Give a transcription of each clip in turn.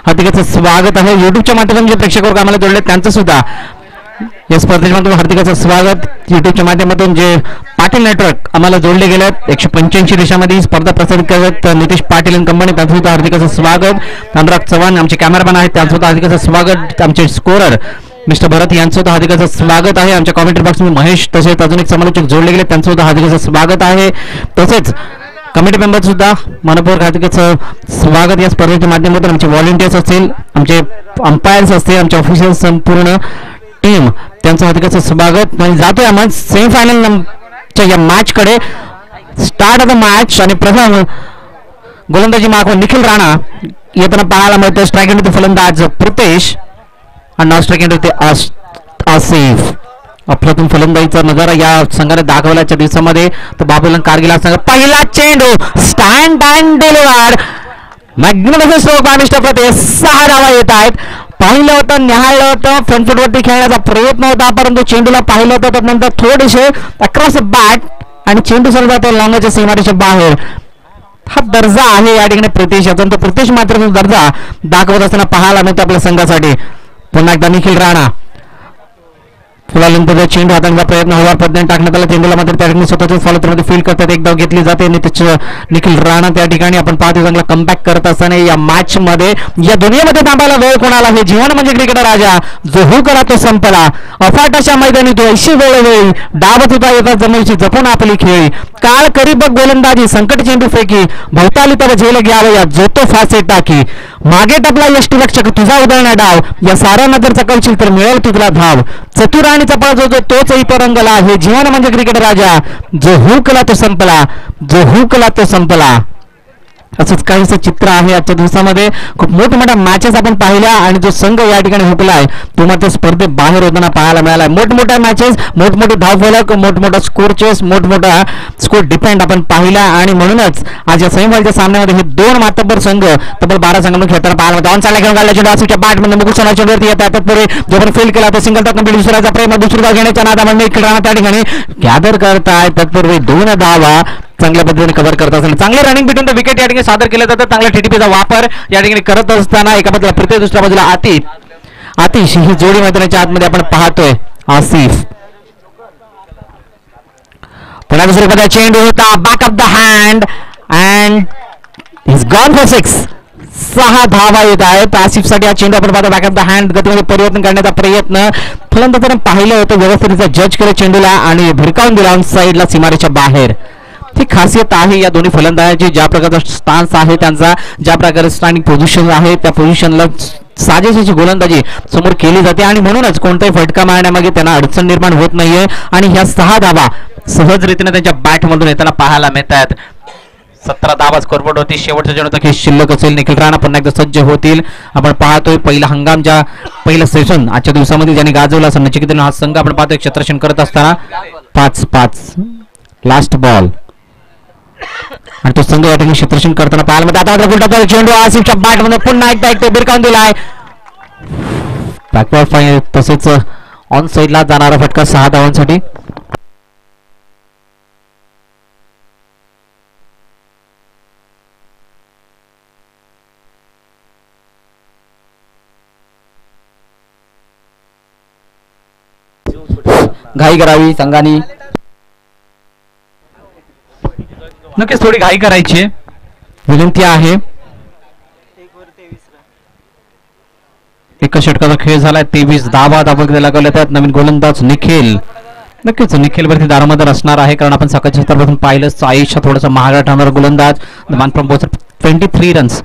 हार्दिक स्वागत आहे. युट्यूबच्या माध्यमातून जे प्रेक्षक वर्ग आम्हाला जोडले त्यांचं सुद्धा या स्पर्धेमध्ये हार्दिक स्वागत. युट्यूबच्या माध्यमातून जे पाटील नेटवर्क आम्हाला जोडले गेले 185 देशामध्ये ही स्पर्धा प्रसारित करत नितेश पाटील आणि कंपनी त्यांचं सुद्धा हार्दिक स्वागत. अनुराग चव्हाण आमचे कॅमेरामॅन आहेत त्यांचं सुद्धा हार्दिक स्वागत. आमचे स्कोरर मिस्टर भरत यांचं सुद्धा हार्दिक स्वागत आहे. आमच्या कॉमेंट्री बॉक्समध्ये महेश तसेच अजून एक समालोचक जोडले गेले त्यांचं सुद्धा हार्दिक स्वागत आहे. तसेच कमिटी मेंबर सुद्धा मनपूर्वक हार्दिक स्वागत. या स्पर्धेच्या माध्यमातून आमचे व्हॉलेंटियर्स असतील, आमचे अंपायर्स असतील, आमचे ऑफिशियल संपूर्ण टीम त्यांचं हार्दिक स्वागत. म्हणजे जातोय आपण सेमीफायनलच्या या मॅच कडे. स्टार्ट ऑफ द मॅच आणि प्रथम गोलंदाजी मार्कवर निखिल राणा येताना पाहायला मिळतो. स्ट्रायकिंग होते फलंदाज प्रितेश आणि नॉन स्ट्रायकिंग होते आसिफ. अप्रतिम फलंदाजीचा नजारा या संघाने दाखवल्याच्या दिवसामध्ये तो बाबूलाल कारगिल संघ. पहिला चेंडू stand and delivered. Magnificent stroke bye mister Pratesh. 6 धावा येत आहेत. पाहिलं होतं, निहाळलं होतं, फ्रंट फुटवरती खेळण्याचा प्रयत्न होता परंतु चेंडूला पाहिलं होतं त्यानंतर थोडेसे अक्रॉस बॅट आणि चेंडू सरळ जातो लांबच्या सीमारेषेच्या बाहेर. हा दर्जा आहे या ठिकाणी प्रितेश याचा. प्रितेश मात्र दर्जा दाखवत असताना पाहायला मिळतो आपल्या संघासाठी. पुन्हा एकदा निखिल राणा फुलानंतर चेंडू हाताळण्याचा प्रयत्न हवा पद्धतीने टाकण्यात आला. चेंडूला मात्र त्या ठिकाणी स्वतःच्या फॉलोमध्ये फील्ड करतात. एक धाव घेतली जाते. निखिल राणा त्या ठिकाणी आपण पाहतो चांगला कमबॅक करत असताना या मॅच मध्ये या दुनियेमध्ये थांबायला वेळ कोणाला. हे जीवन म्हणजे क्रिकेटर राजा. जो हू करा तो संपला. अफाटाच्या मैदानी तो ऐशी वेळोवेळी डावत होता येतात जमिनीची जपून आपली खेळी. काळ करी बघ गोलंदाजी संकट चेंडू फेकी. भवताली तव झेल घ्यावया जो तो फासे टाकी. मागे टपला यष्टीरक्षक तुझा उधळणा डाव. या साऱ्या नजर चकवशील तर मिळेल तुला धाव. चतुर आणि चपळ जो तोच इतरंगला. हे जीवन म्हणजे क्रिकेट राजा. जो हुकला तो संपला. जो हुकला तो संपला. असंच काहीच चित्र आहे आजच्या दिवसामध्ये. खूप मोठमोठ्या मॅचेस आपण पाहिल्या आणि जो संघ या ठिकाणी हुकलाय तो मात्र स्पर्धेत बाहेर होताना पाहायला मिळालाय. मोठमोठ्या मॅचेस, मोठमोठे धावफलक, मोठमोठा स्कोर चेस, मोठमोठा स्कोर डिपेंड आपण पाहिला आणि म्हणूनच आज या सेमीफायनलच्या सामन्यामध्ये हे 2 मातब्बर संघ तब्बल 12 संघांमध्ये खेळताना पाहायला मिळतात. ऑन चालला घेऊन काढला चेंडू आसिफच्या बॅटमध्ये मुकुसना चेंडूवरती येतात. तत्पूर्वी जो पण फील्ड केला तो सिंगल तर कंप्लीट. दुसऱ्याचा प्रेम दुसरी धाव घेण्याच्या नादामध्ये निखिल राणा त्या ठिकाणी गॅदर करताय. तत्पूर्वी 2 धावा चांगल्या पद्धतीने कव्हर करत असताना चांगले रनिंग बिटवीन द विकेट या ठिकाणी सादर केलं जातं. चांगल्या टीटीपीचा वापर या ठिकाणी करत असताना एका बाजूला प्रितेश दुसऱ्या बाजूला आतिश ही जोडी मैदानाच्या आतमध्ये आपण पाहतोय. आसिफ पुन्हा दुसरीकडे चेंडू होता back of the hand and is gone for 6. 6 धावा येत आहेत आसिफसाठी. हा चेंडू आपण पाहतो बॅक ऑफ द हँड. गतीमध्ये परिवर्तन करण्याचा प्रयत्न फलंदाजाने पाहिलं होतं. व्यवस्थित जज केलं चेंडूला आणि भिरकावून दिला ऑन साईडला सीमारेच्या बाहेर. ही खासियत आहे या दोन्ही फलंदाजांची. ज्या प्रकारचा स्टान्स आहे त्यांचा, ज्या प्रकारे स्टँडिंग पोझिशन आहे त्या पोझिशनला साजेशी गोलंदाजी समोर केली जाते आणि म्हणूनच कोणताही फटका मारण्यामागे त्यांना अडचण निर्माण होत नाहीये आणि ह्या 6 धावा सहजरीतीने त्यांच्या बॅटमधून येताना पाहायला मिळतात. 17 धावा स्कोरबोर्ड होती. शेवटच्या चेंडूचा खेळ शिल्लक असेल. निखिल राणा पुन्हा एकदा सज्ज होतील. आपण पाहतोय पहिला हंगाम ज्या पहिलं सेशन आजच्या दिवसामध्ये ज्यांनी गाजवला असं नचिकेतने हा संघ आपण पाहतोय क्षेत्ररक्षण करत असताना 5-5 लास्ट बॉल आणि तो संघ या ठिकाणी क्षेत्ररक्षण करताना पाहायला मिळतो. आता उलटा चेंडू आसिफच्या बॅटमध्ये पुन्हा एकदा एक बिरकावून दिलाय. बॅकवर्ड फाईन तसेच ऑन साईडला जाणारा फटका 6 धावांसाठी. घाई करावी संघाने. नक्कीच थोडी घाई करायची विनंती आहे. एका षटकाचा खेळ झालाय. 23 धावा लागवल्या त्यात नवीन गोलंदाज निखिल. नक्कीच निखिलवरती दारोमदार असणार आहे कारण आपण सकाळच्या स्तरापासून पाहिलं आयुष्य थोडासा महागडा ठरणारा गोलंदाज. मान फ्रॉम 23 रन्स.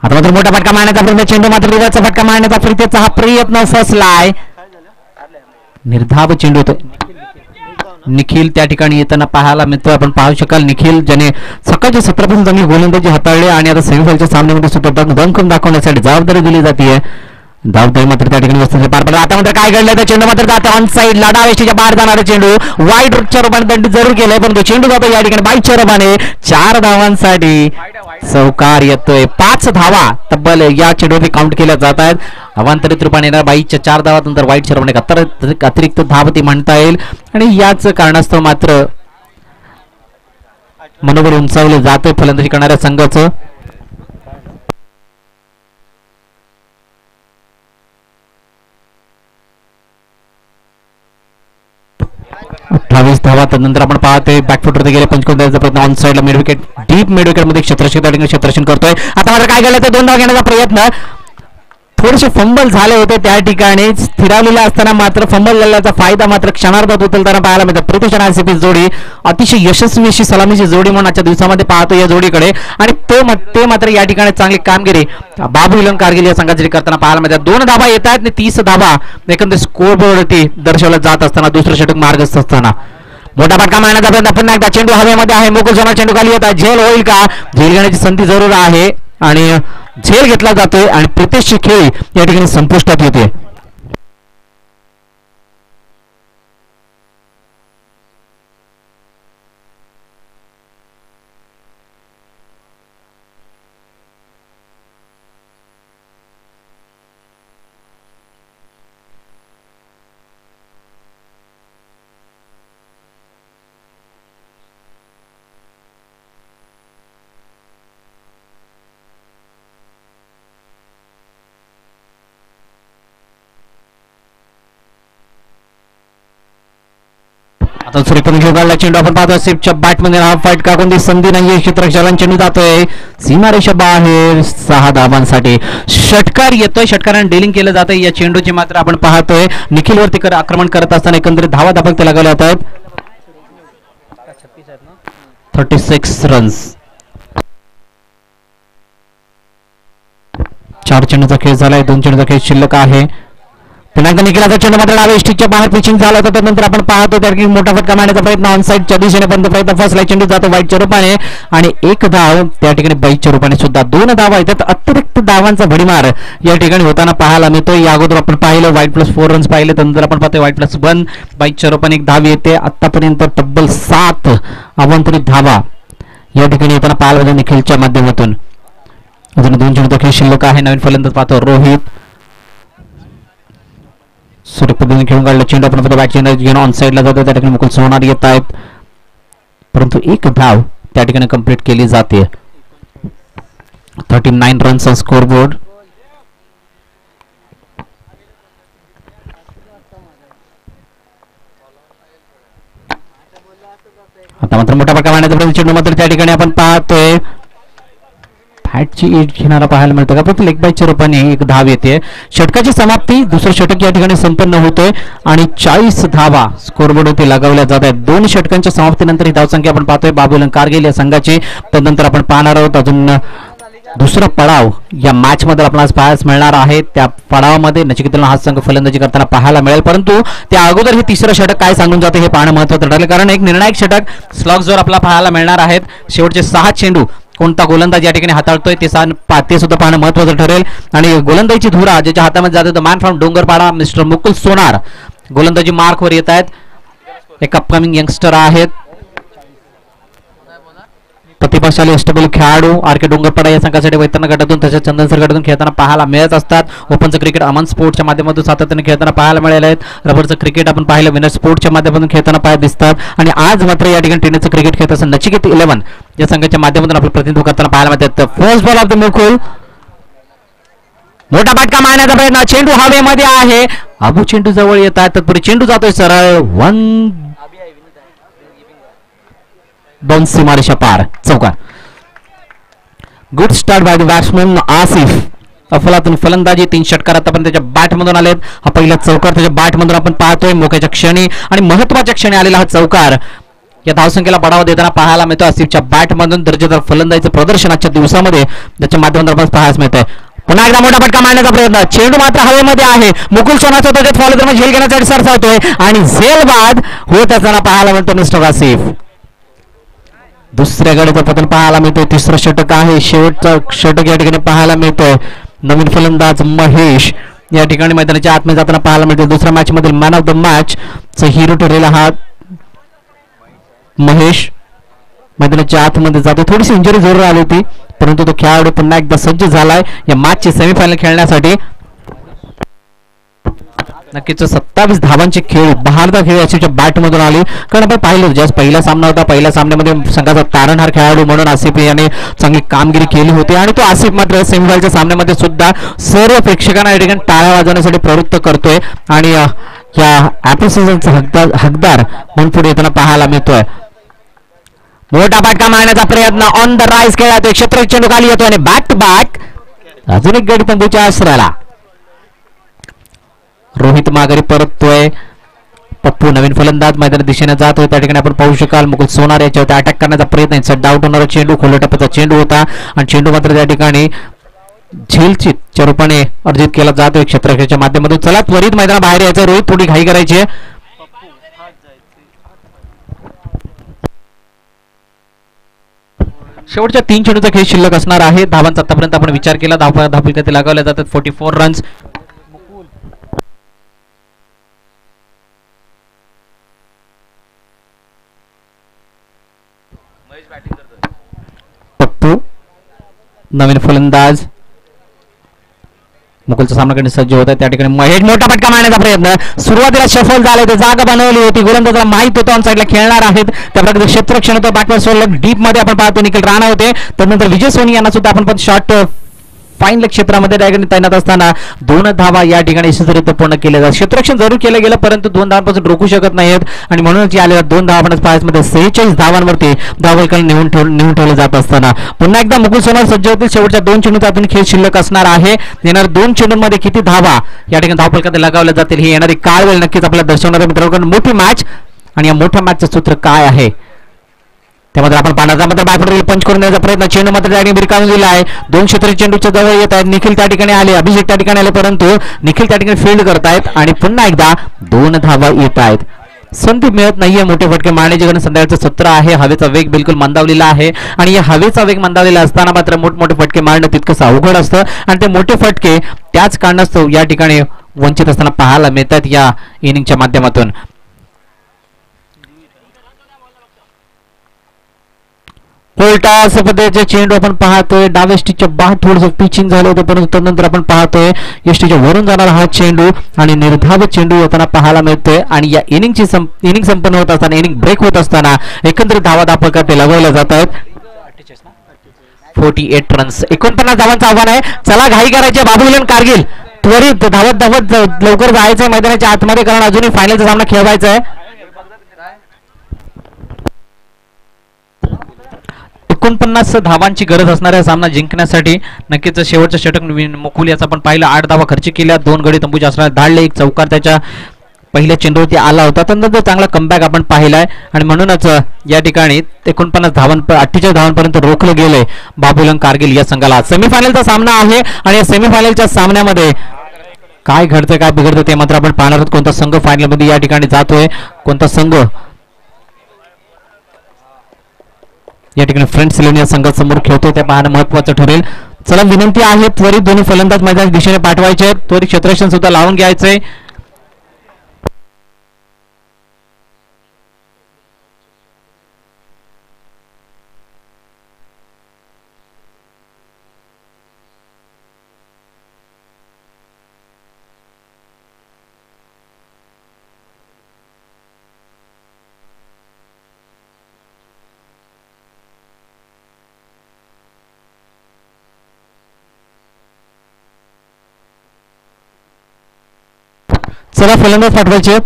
आता मात्र मोठा फटका मारण्याचा प्रयत्न. चेंडू मात्र रिव्हर्सचा फटका मारण्याचा प्रितेशचा हा प्रयत्न फसलाय. निर्धाव चेंडू होतो. निखिल त्या ठिकाणी येताना पाहायला मिळतो. आपण पाहू शकाल निखिल ज्याने सकाळच्या 17 चांगली गोलंदाजी हाताळली आणि आता सेमीफायनलच्या सामन्यामध्ये सुद्धा दणकून दाखवण्यासाठी जबाबदारी दिली जाते. धावतोय मात्र त्या ठिकाणी व्यवस्थित पार पडला. आता मात्र काय घडलं तर चेंडू मात्र जातो ऑन साईड लाडावेशीच्या बाहेर जाणारा चेंडू वाईड रूटच्या रूपाने दंड जरूर केलंय पण तो चेंडू जातो या ठिकाणी बाईकच्या रूपाने 4 धावांसाठी चौकार येतोय. 5 धावा तब्बल या चेंडूवरती काउंट केल्या जात आहेत. अवांतरित रूपाने येणार बाईकच्या 4 धावा नंतर वाईडच्या रूपाने अतिरिक्त धावती म्हणता येईल आणि याच कारणास्तव मात्र मनोबल उंचावलं जातं फलंदाजी करणाऱ्या संघाचं. 28 धावा. त्यानंतर आपण पाहतोय बॅकफुटवरती गेले पंच करून द्यायचा प्रयत्न ऑन साईडला mid wicket deep mid wicket मध्ये क्षेत्ररक्षण करतोय. आता मात्र काय केलं तर 2 धावा घेण्याचा प्रयत्न थोडेसे फंबल झाले होते त्या ठिकाणी स्थिरावलेला असताना मात्र फंबल झाल्याचा फायदा मात्र क्षणार्धात उचलताना पाहायला मिळतो. प्रितिश आणि आरसीबी जोडी अतिशय यशस्वी अशी सलामीची जोडी म्हणून आजच्या दिवसामध्ये पाहतो या जोडीकडे आणि ते मात्र या ठिकाणी चांगली कामगिरी बाबू इलम कारगिल या संघाची करताना पाहायला मिळतात. 2 धावा येत आहेत आणि 30 धावा एकंदर स्कोर बोर्डवरती दर्शवल्या जात असताना दुसरं षटक मार्गस्थ असताना मोठा फटका मारण्याचा प्रयत्न पुन्हा एकदा चेंडू हवेमध्ये आहे. मोकळ सोना चेंडू खाली येत आहे. झेल होईल का? झेल घेण्याची संधी जरूर आहे आणि झेल घेतला जातोय आणि प्रितेशची खेळी या ठिकाणी संपुष्टात येते. आता सूर्यकुमार जोगाला चेंडू आपण पाहतो सिपच्या बॅटमध्ये हा फाईट का कोणती संधी नाहीये. क्षेत्ररक्षकाला चेंडू जातोय सीमारेषा बाहेर 6 धावांसाठी षटकार येतोय. षटकाराने डिलिंग केलं जातंय या चेंडूची मात्र आपण पाहतोय निखिलवरती आक्रमण करत असताना एकंदरीत धावा दाबक ते लागले जात आहेत. 36 रन्स. 4 चेंडूचा खेळ झालाय. 2 चेंडूचा खेळ शिल्लक आहे. पुन्हा निखिलाचा चेंडू मात्र डावे स्टिकच्या बाहेर पिचिंग झाला होता. त्यानंतर आपण पाहतो त्या की मोठा फटका मारण्याचा प्रयत्न ऑन साईडच्या दिशेने पण प्रयत्न फसला. चेंडू जातो वाईटच्या रूपाने आणि 1 धाव त्या ठिकाणी बाईकच्या रूपाने सुद्धा 2 धावा येतात. अतिरिक्त धावांचा भडीमार या ठिकाणी होताना पाहायला मिळतो. या अगोदर आपण पाहिलं वाईट +4 रन्स पाहिले. त्यानंतर आपण पाहतोय वाईट +1 बाईकच्या रूपाने 1 धाव येते. आतापर्यंत तब्बल 7 अवांतरित धावा या ठिकाणी येताना पाहायला मिळतो निखिलच्या माध्यमातून. अजून 2 चेंडूचा खेळ शिल्लक आहे. नवीन फलंदाज पाहतो रोहित. सुरेख पद्धतीने खेळून काढला चेंडू आपण बॅट चेंडू घेऊन ऑन साईडला जातो. त्या ठिकाणी मुकुल सोनार येत आहेत परंतु 1 धाव त्या ठिकाणी कंप्लीट केली जाते. 39 रन्स ऑन स्कोर बोर्ड. आता मात्र मोठा फटका मारण्याचा प्रयत्न चेंडू मात्र त्या ठिकाणी आपण पाहतोय हॅटची एज घेणारा पाहायला मिळतो का फक्त लेग बायच्या रूपाने 1 धाव येते. षटकाची समाप्ती दुसरं षटक या ठिकाणी संपन्न होतोय आणि 40 धावा स्कोरबोर्डवरती लगावल्या जात आहेत. 2 षटकांच्या समाप्तीनंतर ही धावसंख्या आपण पाहतोय बाबूलन कारगिल या संघाची. त्यानंतर आपण पाहणार आहोत अजून दुसरा पडाव या मॅच मध्ये आपल्याला पाहायला मिळणार आहे. त्या पडावामध्ये नचिकेतला हा संघ फलंदाजी करताना पाहायला मिळेल परंतु त्या अगोदर हे तिसरं षटक काय सांगून जाते हे पाहणं महत्त्वाचं ठरेल कारण एक निर्णायक षटक स्लॉग्सवर आपल्याला पाहायला मिळणार आहेत. शेवटचे 6 चेंडू कोणता गोलंदाज या ठिकाणी हाताळतोय ते सुद्धा पाहणं महत्त्वाचं ठरेल आणि गोलंदाजीची धुरा ज्याच्या हातामध्ये जाते मॅन फ्रॉम डोंगरपाडा मिस्टर मुकुल सोनार गोलंदाजी मार्कवर येत आहेत. एक अपकमिंग यंगस्टर आहेत. प्रतिभाशाली अष्टबल खेळाडू आर के डोंगरपाडा या संघासाठी वैतरणा गटातून तसेच चंदनसर गटातून खेळताना पाहायला मिळत असतात. ओपनचं क्रिकेट अमन स्पोर्ट्सच्या माध्यमातून सातत्याने खेळताना पाहायला मिळाले आहेत. रबरचं क्रिकेट आपण पाहिलं विनर स्पोर्ट्सच्या माध्यमातून खेळताना पाहायला दिसतात आणि आज मात्र या ठिकाणी टेनिसचं क्रिकेट खेळत असताना नचिकेत 11 या संघाच्या माध्यमातून आपलं प्रतिनिधित्व करताना पाहायला मिळतात. First ball of the Mukul मोठा फटका मारण्याचा प्रयत्न चेंडू हवेमध्ये आहे. अबू चेंडू जवळ येतात तत्पूर्वी चेंडू जातोय सरळ 2 सीमारेषा पार चौकार. Good start by the batsman Asif. अफलातून फलंदाजी 3 षटकार आतापर्यंत त्याच्या बॅटमधून आलेत. हा पहिला चौकार त्याच्या बॅटमधून आपण पाहतोय. मोक्याच्या क्षणी आणि महत्वाच्या क्षणी आलेला हा चौकार या धावसंख्येला बढावा देताना पाहायला मिळतो. आसिफच्या बॅटमधून दर्जेदार फलंदाजीचं प्रदर्शन आजच्या दिवसामध्ये त्याच्या माध्यमातून आपण पाहायला मिळतंय. पुन्हा एकदा मोठा फटका मारण्याचा प्रयत्न चेंडू मात्र हवेमध्ये आहे. मुकुल सोनाचा त्याच्यात फॉलो करून झेल घेण्यासाठी सरसावतोय आणि झेल बाद होत असताना पाहायला मिळतो मिस्टर आसिफ. दुसऱ्या गडीचं पतन पाहायला मिळतोय. तिसरं षटक आहे. शेवटचं षटक या ठिकाणी पाहायला मिळतोय. नवीन फलंदाज महेश या ठिकाणी मैदानाच्या आतमध्ये जाताना पाहायला मिळते. दुसऱ्या मॅच मध्ये मॅन ऑफ द मॅच चा हिरो ठरलेला हा महेश मैदानाच्या आतमध्ये जातो. थोडीशी इंजुरी जरूर आली होती, परंतु तो खेळाडू पुन्हा एकदा सज्ज झालाय या मॅचचे सेमीफायनल खेळण्यासाठी. नक्कीच 27 धावांची खेळ बहारदा खेळ याच्या बॅट मधून आली. कारण आपण पाहिलं ज्यास पहिला सामना होता, पहिल्या सामन्यामध्ये संघाचा तारणहार खेळाडू म्हणून आसिफ याने चांगली कामगिरी केली होती आणि तो आसिफ मात्र सेमीफायनलच्या सामन्यामध्ये सुद्धा सर्व प्रेक्षकांना या ठिकाणी टाळ्या वाजवण्यासाठी प्रवृत्त करतोय आणि या ॲप्रिसिएशनचा हकदार म्हणून पुढे येताना पाहायला मिळतोय. मोठा फटका मारण्याचा प्रयत्न ऑन द राईज खेळातोय. क्षेत्र चेंडू खाली येतो आणि बॅक टू बॅक अजून एक गडी तंबूच्या आश्रयाला. रोहित माघारी परततोय. पप्पू नवीन फलंदाज मैदानात दिशेने जातोय. त्या ठिकाणी आपण पाहू शकाल मुकुल सोनार याच्यावरती अटॅक करण्याचा प्रयत्न आहे. डाऊट होणारा चेंडू खोल टप्प्याचा चेंडू होता आणि चेंडू मात्र त्या ठिकाणी झेलच्या रूपाने अर्जित केला जातोय क्षेत्ररक्षणाच्या माध्यमातून. चला त्वरित मैदानाबाहेर यायचं. रोहित थोडी घाई करायची आहे. शेवटच्या 3 चेंडूचा खेळ शिल्लक असणार आहे. धावांचा आतापर्यंत आपण विचार केला. धावफलकात लगावल्या जातात 44 रन्स. पप्पू नवीन फलंदाज मुकुलचा सामना करण्यास सज्ज होत आहे. त्या ठिकाणी महेश मोठा फटका मारण्याचा प्रयत्न. सुरुवातीला सफल झाले ते जागा बनवली होती. गोलंदाजाला माहित होतं ऑन साईडला खेळणार आहेत. त्या प्रकारे क्षेत्ररक्षण होतं. बॅकवर्ड सोडलं डीप मध्ये आपण पाहतो निखिल राणा होते. त्यानंतर विजय सोनी यांना सुद्धा आपण शॉर्ट फाईन क्षेत्रामध्ये डायगन तैनात असताना 2 धावा या ठिकाणी यशस्वीरित्या पूर्ण केल्या जातात. क्षेत्ररक्षण जरूर केलं गेलं परंतु 2 धावांपासून रोखू शकत नाहीत आणि म्हणूनच आलेल्या 2 धावा आपण पाहायमध्ये 46 धावांवरती धावफलकाने नेऊन ठेवलं जात असताना पुन्हा एकदा मुकुल सोनार सज्ज होतील. शेवटच्या 2 चेंडूचा अजून खेळ शिल्लक असणार आहे. येणार 2 चेंडूंमध्ये किती धावा या ठिकाणी धावफलकात लगावल्या जातील ही येणारी काळ वेळ नक्कीच आपल्याला दर्शवणार मित्रांनो. मोठी मॅच आणि या मोठ्या मॅचचं सूत्र काय आहे त्यामध्ये आपण पाहणार. मात्र बॅकवर्ड पंच करून देण्याचा प्रयत्न. चेंडू मात्र त्या ठिकाणी बिरकावून दिला आहे. 2 क्षेत्र चेंडूच्या जवळ येत आहेत. निखिल त्या ठिकाणी आले, अभिषेक त्या ठिकाणी आले, परंतु निखिल त्या ठिकाणी फील्ड करतायत आणि पुन्हा एकदा 2 धावा येत आहेत. संधी मिळत नाहीये मोठे फटके मारण्याचे. कारण संध्याकाळचं सत्र आहे. हवेचा वेग बिलकुल मंदावलेला आहे आणि या हवेचा वेग मंदावलेला असताना मात्र मोठमोठे फटके मारणं तितकंच अवघड असतं आणि ते मोठे फटके त्याच कारणास्तव या ठिकाणी वंचित असताना पाहायला मिळतात या इनिंगच्या माध्यमातून. उलटा असं पद्धतीचे चेंडू आपण पाहतोय. डाव्या स्टिकच्या बाहेर थोडंसं पिचिंग झालं होतं परंतु त्यानंतर आपण पाहतोय यष्टीच्या वरून जाणारा हा चेंडू आणि निर्धाव चेंडू येताना पाहायला मिळतोय आणि या इनिंग संपन्न होत असताना इनिंग ब्रेक होत असताना एकंदरीत धावा दापकात ते लगवल्या जात आहेत. 48 रन्स 49 धावांचं आव्हान आहे. चला घाई करायचे. बाबुलन कारगिल त्वरित धावत लवकर जायचंय मैदानाच्या आतमध्ये कारण अजूनही फायनलचा सामना खेळवायचा आहे. 49 धावांची गरज असणाऱ्या सामना जिंकण्यासाठी नक्कीच शेवटच्या षटक मुकुल याचा आपण पाहिलं 8 धावा खर्च केल्या. 2 गडी तंबूच्या असणाऱ्या धाडले. एक चौकार त्याच्या पहिल्या चेंडूवरती आला होता. त्यानंतर चांगला कमबॅक आपण पाहिलाय आणि म्हणूनच या ठिकाणी 48 धावांपर्यंत रोखलं गेलंय बाबुलन कारगिल या संघाला. सेमीफायनलचा सामना आहे आणि या सेमीफायनलच्या सामन्यामध्ये काय घडतंय काय बिघडतं ते मात्र आपण पाहणार आहोत. कोणता संघ फायनलमध्ये या ठिकाणी जातोय, कोणता संघ या ठिकाणी फ्रेंड्स इलेव्हन या संघासमोर खेळतोय ते पाहणं महत्वाचं ठरेल. चला विनंती आहे त्वरित दोन्ही फलंदाज मैदानाच्या दिशेने पाठवायचे. त्वरित क्षेत्ररक्षण सुद्धा लावून घ्यायचंय. चला फलंदाज पाठवायचे.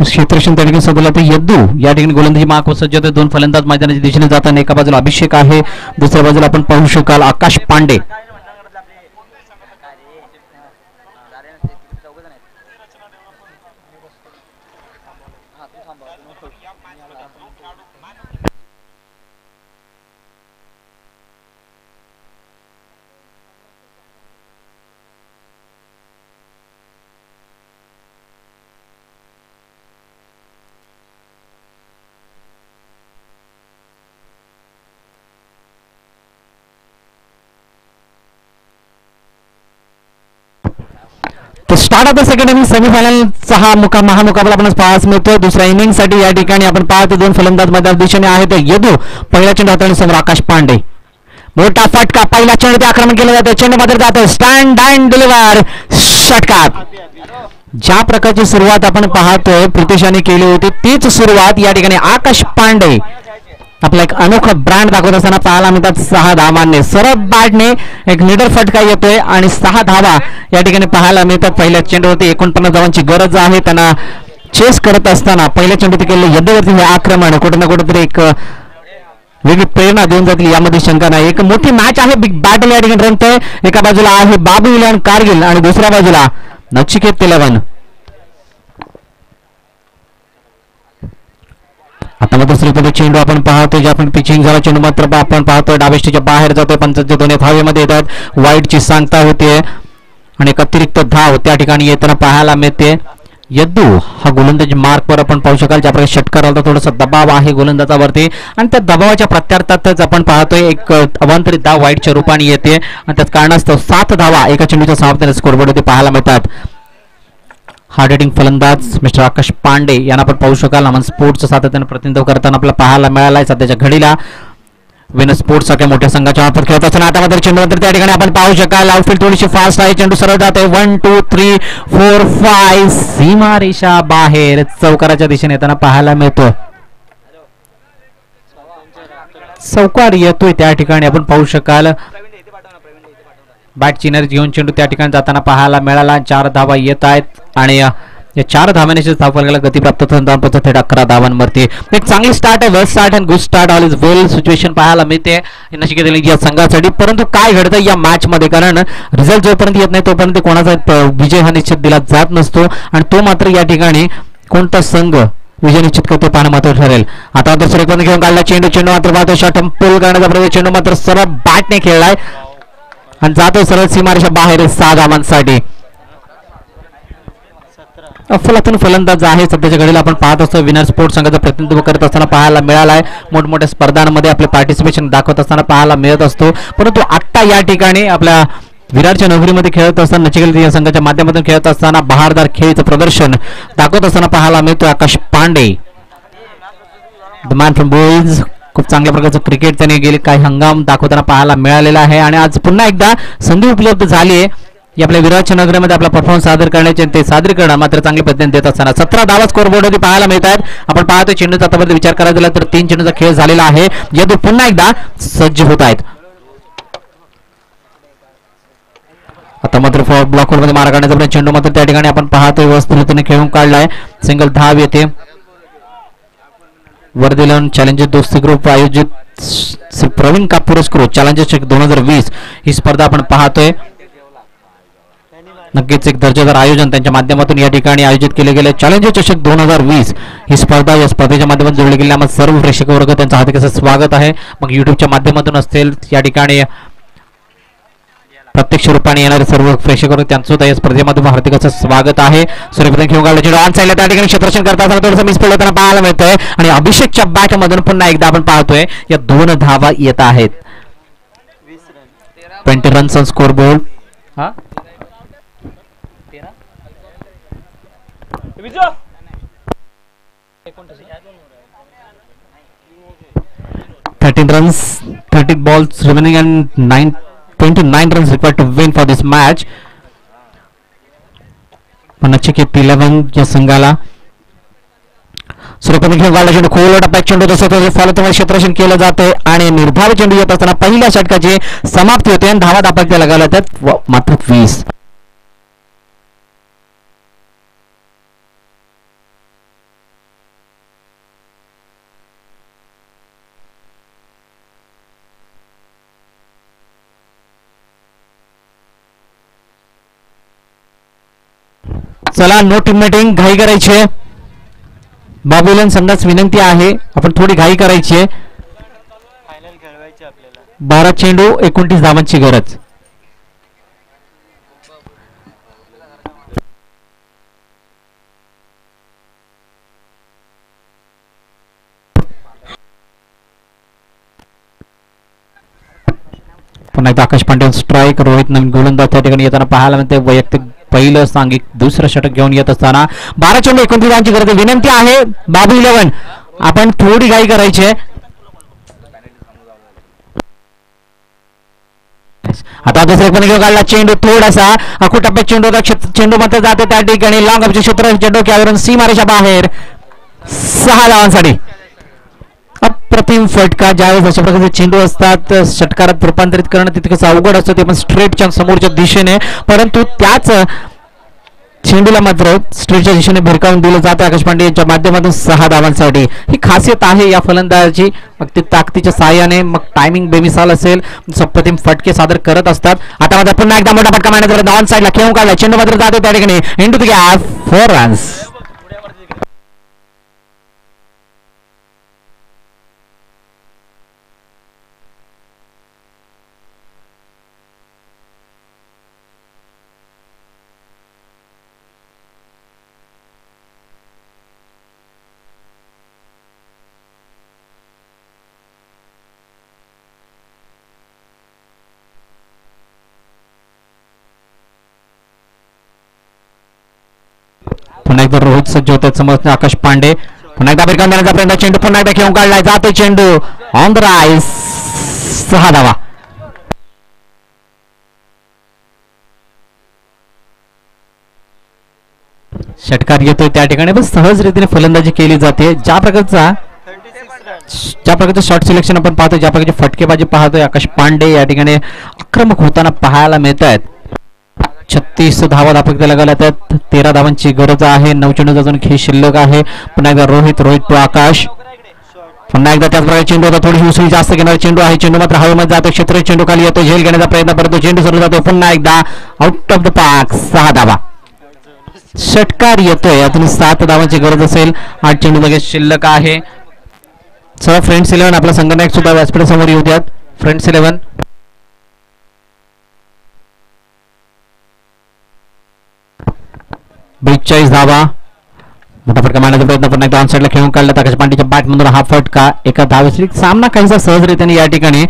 क्षेत्ररक्षण त्या ठिकाणी सदला ते यद्दू या ठिकाणी गोलंदाजी मार्क सज्ज होते. 2 फलंदाज मैदानाच्या दिशेने जाताना एका बाजूला अभिषेक आहे, दुसऱ्या बाजूला आपण पाहू शकाल आकाश पांडे. तर start of the second inning सेमीफायनलचा हा महामुकाबला आपण पाहायला मिळतोय. दुसऱ्या इनिंग साठी या ठिकाणी आपण पाहतो दोन फलंदाज मैदान दिशेने आहेत. यदू पहिल्या चेंडू हाताळणी समोर आकाश पांडे. मोठा फटका पहिला चेंडू आक्रमण केलं जातं. चेंडू मात्र जातो स्टँड अँड डिलिव्हर षटकार. ज्या प्रकारची सुरुवात आपण पाहतोय प्रितेशाने केली होती तीच सुरुवात या ठिकाणी आकाश पांडे आपला एक अनोखा ब्रँड दाखवत असताना पाहायला मिळतात. 6 धावांनी सरळ बॅटने एक निडर फटका येतोय आणि 6 धावा या ठिकाणी पाहायला मिळतात. पहिल्या चेंडूवरती 49 धावांची गरज आहे. त्यांना चेस करत असताना पहिल्या चेंडूवरती केलेलं यद्दवरती हे आक्रमण कुठे ना कुठेतरी एक वेगळी प्रेरणा देऊन जातील यामध्ये शंका नाही. एक मोठी मॅच आहे. बिग बॅटल या ठिकाणी रंगतोय. एका बाजूला आहे बाबू इलेवन कारगिल आणि दुसऱ्या बाजूला नचिकेत 11. आता मात्र श्रीपती चेंडू आपण पाहतोय ज्या आपण पिचिंग झाला चेंडू मात्र आपण पाहतोय डावेष्टीच्या बाहेर जातोय. पंचांच्या दोन्ही हवेमध्ये येतात. वाईटची सांगता होते आणि एक अतिरिक्त धाव त्या ठिकाणी येताना पाहायला मिळते. यद्दू हा गोलंदाजी मार्कवर आपण पाहू शकाल. ज्याप्रकारे षटकाराला थोडासा दबाव आहे गोलंदाजावरती आणि त्या दबावाच्या प्रत्यार्थातच आपण पाहतोय एक अवांतरित धाव वाईटच्या रूपाने येते आणि त्याच कारणास्तव 7 धावा एका चेंडूच्या समाप्तीने स्कोरबोर्डवरती पाहायला मिळतात. हार्ड हिटिंग फलंदाज मिस्टर आकाश पांडे यांना आपण पाहू शकाल. अमन स्पोर्ट्सचं सातत्याने प्रतिनिधित्व करताना आपल्याला पाहायला मिळालाय. सध्याच्या घडीला विन स्पोर्ट्स सारख्या मोठ्या संघाच्या मार्फत खेळत असताना आता मात्र चेंडू नंतर त्या ठिकाणी आपण पाहू शकाल. आउटफील्ड थोडीशी फास्ट आहे. चेंडू सरळ जातोय 1 2 3 4 5 सीमारेषा बाहेर चौकाराच्या दिशेने येताना पाहायला मिळतो. चौकार येतोय त्या ठिकाणी आपण पाहू शकाल. बॅट चिनर घेऊन चेंडू त्या ठिकाणी जाताना पाहायला मिळाला. 4 धावा येत आहेत आणि या 4 धाव्याने धावफलकाला गती प्राप्त होतात. थेट 11 धावांवरती एक चांगली स्टार्ट आहे. Well start and good start all is well situation पाहायला मिळते नचिकेत या संघासाठी. परंतु काय घडतं या मॅच मध्ये कारण रिझल्ट जोपर्यंत येत नाही तोपर्यंत कोणाचा विजय हा निश्चित दिला जात नसतो आणि तो मात्र या ठिकाणी कोणता संघ विजय निश्चित करतो पाहणं महत्त्वाचं ठरेल. आता दुसरे पण घेऊन काढला चेंडू मात्र पाहतो शॉट पुल करण्याचा प्रयत्न. चेंडू मात्र सरळ बॅटने खेळलाय आणि जातो सरळ सीमारेषा बाहेर 6 धावांसाठी. अफलातून फलंदाज आहे सध्याच्या घडीला आपण पाहत असतो. विनर स्पोर्ट्स संघाचं प्रतिनिधित्व करत असताना पाहायला मिळालाय. मोठमोठ्या स्पर्धांमध्ये आपले पार्टिसिपेशन दाखवत असताना पाहायला मिळत असतो. परंतु आत्ता या ठिकाणी आपल्या विराटच्या नगरीमध्ये खेळत असताना नचिकेत या संघाच्या माध्यमातून खेळत असताना बहारदार खेळीचं प्रदर्शन दाखवत असताना पाहायला मिळतो. Akash Pandey the man from Bulls खूप चांगल्या प्रकारचं क्रिकेट त्याने गेले काही हंगाम दाखवताना पाहायला मिळालेला आहे आणि आज पुन्हा एकदा संधी उपलब्ध झाली आहे आपल्या विराटच्या नगरीमध्ये आपला परफॉर्मन्स सादर करण्याचे. ते सादरीकरण मात्र चांगल्या पद्धतीने देत असताना 17 धावा स्कोरबोर्डवरती पाहायला मिळत आहेत. आपण पाहतो चेंडूचा आतापर्यंत विचार करायला गेला तर 3 चेंडूचा खेळ झालेला आहे. यदू पुन्हा एकदा सज्ज होत आहेत. आता मात्र ब्लॉकवर मध्ये मारा काढण्याचा चेंडू मात्र त्या ठिकाणी आपण पाहतोय व्यवस्थितपणे खेळून काढलाय. सिंगल धाव येते. वर्धेलन चॅलेंजर दोस्ती ग्रुप आयोजित श्री प्रवीण कापुरस्कृत चॅलेंजर चषक 2020 ही स्पर्धा आपण पाहतोय. नक्कीच एक दर्जेदार आयोजन त्यांच्या माध्यमातून या ठिकाणी आयोजित केले गेले. चॅलेंजर चषक 2020 ही स्पर्धा या स्पर्धेच्या माध्यमातून जोडली गेली. आम्हाला सर्व प्रेक्षक वर्ग त्यांचं हार्दिक असं स्वागत आहे. मग युट्यूबच्या माध्यमातून असतील या ठिकाणी प्रत्यक्ष रूपाने येणारे सर्व प्रेक्षक वर्ग त्यांचं सुद्धा या स्पर्धेमधून हार्दिक असं स्वागत आहे. सूर्यप्रधान घेऊन काढला चेंडू ऑन साईडला त्या ठिकाणी क्षेत्ररक्षण करताना थोडंसं मिस पडलं त्यांना पाहायला मिळतंय आणि अभिषेकच्या बॅट मधून पुन्हा एकदा आपण पाहतोय या 2 धावा येत आहेत. 20 runs on score board. 13 runs, 30 balls remaining and 29 runs required to win for this match. Nachiket 11 या संघाला सूर्यप्रधान घेऊन गाडला चेंडू खोल टप्प्यात चेंडू तसं फॉलो तुम्हाला क्षेत्ररक्षण केलं जाते आणि निर्धाव चेंडू येत असताना पहिल्या षटकाची समाप्ती होते आणि धावा दापायला लगावल्या त्यात मात्र 20. चला नो टीममेटिंग घाई करायची आहे. बाबूलन संघास विनंती आहे आपण थोडी घाई करायची आहे. 12 चेंडू 29 धावांची गरज. पुन्हा एकदा आकाश पांडे स्ट्राईक. रोहित नवीन गोलंदाज त्या ठिकाणी येताना पाहायला मिळते. वैयक्तिक पहिलं सांघिक दुसरं षटक घेऊन येत असताना 12 चेंडू 29 धावांची गरज आहे. विनंती आहे बाबू 11 आपण थोडी घाई करायची आहे. आता दुसरे पण घेऊन काढला चेंडू थोडासा अखू टप्प्यात चेंडू मात्र जाते त्या ठिकाणी लॉंग ऑफचे क्षेत्र डोक्यावरून सीमारेषा बाहेर 6 धावांसाठी. अप्रतिम फटका. ज्यावेळेस अशा प्रकारचे चेंडू असतात षटकारात रूपांतरित करणं तितकंच अवघड असतं ते पण स्ट्रेटच्या समोरच्या दिशेने, परंतु त्याच चेंडूला मात्र स्ट्रेटच्या दिशेने भिरकावून दिलं जातं आकाश पांडे यांच्या माध्यमातून 6 धावांसाठी. ही खासियत आहे या फलंदाजी. मग ते ताकदीच्या साहाय्याने मग टायमिंग बेमिसाल असेल अप्रतिम फटके सादर करत असतात. आता मात्र पुन्हा एकदा मोठा फटका मारण्यात आला. ऑन साईडला खेळून काढला चेंडू मात्र जातो त्या ठिकाणी इंटू द गॅप 4 रन्स. पुन्हा एकदा रोहित सज्ज होतात समोर आकाश पांडे. पुन्हा एकदा भिरकावून देण्याचा प्रयत्न. चेंडू पुन्हा एकदा खेळून काढलाय. जातो चेंडू ऑन द राईस 6 धावा. षटकार येतोय त्या ठिकाणी पण सहज रीतीने फलंदाजी केली जाते. ज्या प्रकारचं शॉट सिलेक्शन आपण पाहतोय, ज्या प्रकारचे फटकेबाजी पाहतोय आकाश पांडे या ठिकाणी आक्रमक होताना पाहायला मिळत आहेत. 36 धावा धापक लागला. त्यात 13 धावांची गरज आहे. 9 चेंडू अजून खेळ शिल्लक आहे. पुन्हा एकदा रोहित टू आकाश. पुन्हा एकदा त्याच प्रकारे चेंडू होता थोडीशी उसळी जास्त घेणारा चेंडू आहे. चेंडू मात्र हवेमध्ये जातो. क्षेत्र चेंडू खाली येतो. झेल घेण्याचा प्रयत्न करतो. चेंडू सुरू जातो. पुन्हा एकदा आउट ऑफ द पार्क 6 धावा. षटकार येतोय. यातून 7 धावांची गरज असेल. 8 चेंडू लगेच शिल्लक आहे. चला फ्रेंड्स 11 आपला संघनायक सुद्धा व्यासपीठ समोर येऊ द्यात. फ्रेंड्स 11 42 धावा. मोठा फटका मारण्याचा प्रयत्न पुन्हा एकदा ऑन साईडला खेळून काढला. आकाश पांडेच्या बॅटमधून हा फटका एका धावेसरी सामना काहीसा सहजरित्याने या ठिकाणी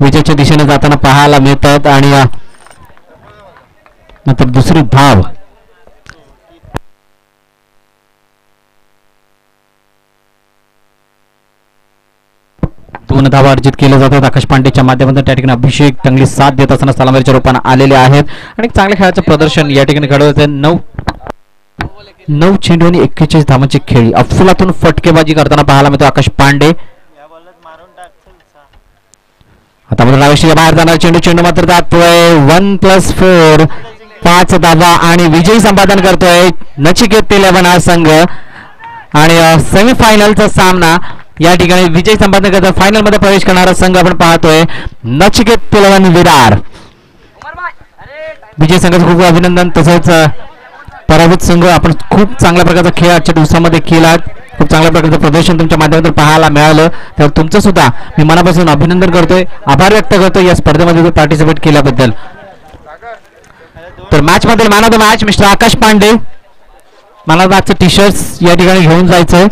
विजयाच्या दिशेने जाताना पाहायला मिळतात. आणि नंतर दुसरी धाव 2 धावा अर्जित केल्या जातात आकाश पांडेच्या माध्यमातून. त्या ठिकाणी अभिषेक चांगली साथ देत असताना सलामीच्या रूपाने आलेले आहेत आणि चांगल्या खेळाचं प्रदर्शन या ठिकाणी घडवत आहे. 9 चेंडू आणि 41 धावांची खेळी. अफलातून फटकेबाजी करताना पाहायला मिळतो आकाश पांडे. आता मात्र नावेशीच्या बाहेर जाणार चेंडू मात्र जातोय 1+4 5 धावा आणि विजयी संपादन करतोय नचिकेत 11 हा संघ. आणि सेमीफायनलचा सामना या ठिकाणी विजय संपादन करता फायनल मध्ये प्रवेश करणारा संघ आपण पाहतोय नचिकेत 11 विरार. विजय संघाचं खूप अभिनंदन. तसंच पराभूत संघ आपण खूप चांगल्या प्रकारचा खेळ आजच्या दिवसामध्ये केला. खूप चांगल्या प्रकारचं प्रदर्शन तुमच्या माध्यमातून पाहायला मिळालं. तर तुमचं सुद्धा मी मनापासून अभिनंदन करतोय. आभार व्यक्त करतोय या स्पर्धेमध्ये पार्टिसिपेट केल्याबद्दल. तर मॅच मध्ये man of the match mister Akash Pandey. मला मॅचचं टी-शर्ट या ठिकाणी घेऊन जायचंय.